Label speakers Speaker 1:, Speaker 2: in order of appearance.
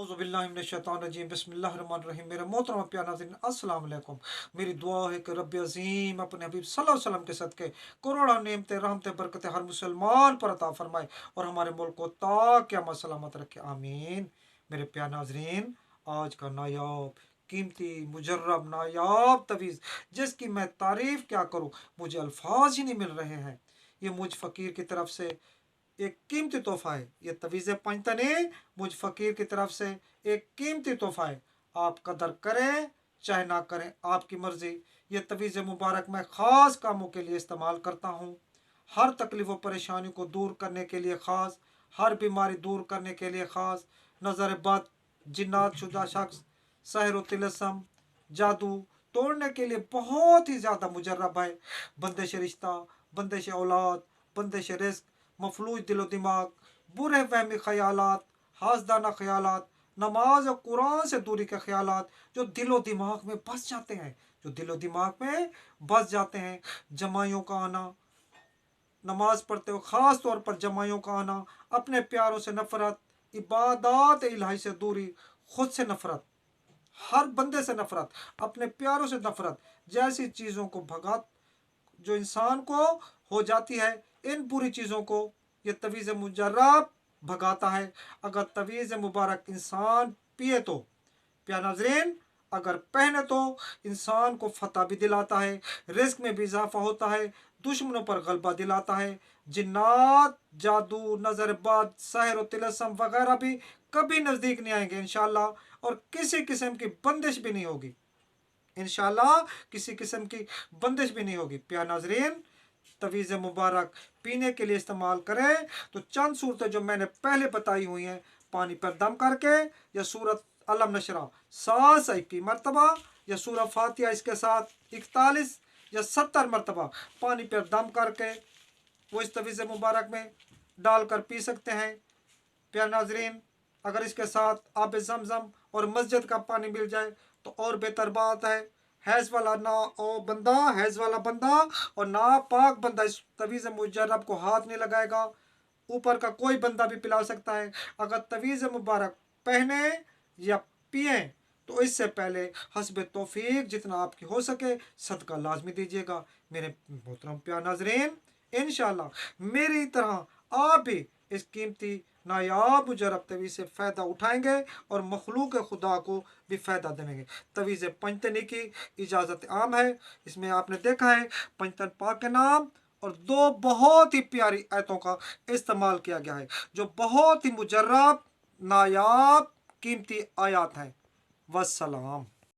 Speaker 1: औज़ुबिल्लाहिमिनश्शैतानिर्रजीम बिस्मिल्लाहिर्रहमानिर्रहीम। मेरे मोहतरम प्यारे नाज़रीन, अस्सलाम वालेकुम। मेरी दुआ है कि रब्बे अज़ीम अपने हबीब सल्लल्लाहु अलैहि वसल्लम के सदके करोड़ों नेमतें रहमतें बरकतें हर मुसलमान पर अता फरमाए और हमारे मुल्क को ता क़यामत सलामत रखे, आमीन। मेरे प्यारे नाज़रीन, आज का नायाब कीमती मुजर्रब नायाब तवीज़ जिसकी मैं तारीफ़ क्या करूँ, मुझे अल्फाज ही नहीं मिल रहे हैं। ये मुझ फ़कीर की तरफ से एक कीमती तोहफा है। ये तवीज़ पंजतनी मुझ फ़कीर की तरफ से एक कीमती तोहफा है। आप कदर करें चाहे ना करें, आपकी मर्ज़ी। ये तवीज़ मुबारक मैं ख़ास कामों के लिए इस्तेमाल करता हूँ। हर तकलीफ़ व परेशानी को दूर करने के लिए ख़ास, हर बीमारी दूर करने के लिए ख़ास, नज़र बद, जिन्नात शुदा शख्स, सहर व तिलस्म, जादू तोड़ने के लिए बहुत ही ज़्यादा मुजर्रब है। बंदिश रिश्ता, बंदिश औलाद, बंदिश रिस्क, मफलूज दिलो दिमाग, बुरे फहमी ख्यालात, हासदाना ख्यालात, नमाज और कुरान से दूरी के ख्यालात जो दिलो दिमाग में बस जाते हैं, जो दिलो दिमाग में बस जाते हैं। जमाइयों का आना, नमाज पढ़ते हो ख़ास तौर पर जमाइयों का आना, अपने प्यारों से नफरत, इबादत इलाही से दूरी, खुद से नफरत, हर बंदे से नफरत, अपने प्यारों से नफरत जैसी चीज़ों को भगा जो इंसान को हो जाती है, इन बुरी चीज़ों को ये तवीज़ मुजर्रब भगाता है। अगर तवीज़ मुबारक इंसान पिए तो प्यारे नाज़रीन, अगर पहने तो इंसान को फतह भी दिलाता है, रिस्क में भी इजाफा होता है, दुश्मनों पर गलबा दिलाता है। जिन्नात, जादू, नज़रबाद, सहर और तिलस्म वगैरह भी कभी नज़दीक नहीं आएंगे इंशाअल्लाह, और किसी किस्म की बंदिश भी नहीं होगी इंशाअल्लाह, किसी किस्म की बंदिश भी नहीं होगी। प्यारे नाज़रीन, तवीज़ मुबारक पीने के लिए इस्तेमाल करें तो चंद सूरतें जो मैंने पहले बताई हुई हैं, पानी पर दम करके या सूरत अलम नशरा 7 मरतबा या सूरह फातिहा इसके साथ 41 या 70 मरतबा पानी पर दम करके वो इस तवीज़ मुबारक में डालकर पी सकते हैं। प्यारे नाज़रीन, अगर इसके साथ आब ज़मज़म और मस्जिद का पानी मिल जाए तो और बेहतर बात है। हैज़ वाला ना ओ बंदा, हैज़ वाला बंदा और ना पाक बंदा इस तवीज़ मुजर्रब को हाथ नहीं लगाएगा। ऊपर का कोई बंदा भी पिला सकता है। अगर तवीज़ मुबारक पहने या पिए तो इससे पहले हस्ब तौफीक जितना आपकी हो सके सदका लाजमी दीजिएगा। मेरे मोहतरम प्यारे नाज़रीन, इंशाअल्लाह मेरी तरह आप भी इस कीमती नायाब मुजर्रब तवीज़ से फ़ायदा उठाएंगे और मखलूक खुदा को भी फ़ायदा देंगे। तवीज़ पंजतनी की इजाज़त आम है। इसमें आपने देखा है पंजतन पाक के नाम और 2 बहुत ही प्यारी आयतों का इस्तेमाल किया गया है जो बहुत ही मुजर्रब नायाब कीमती आयात हैं। वस्सलाम।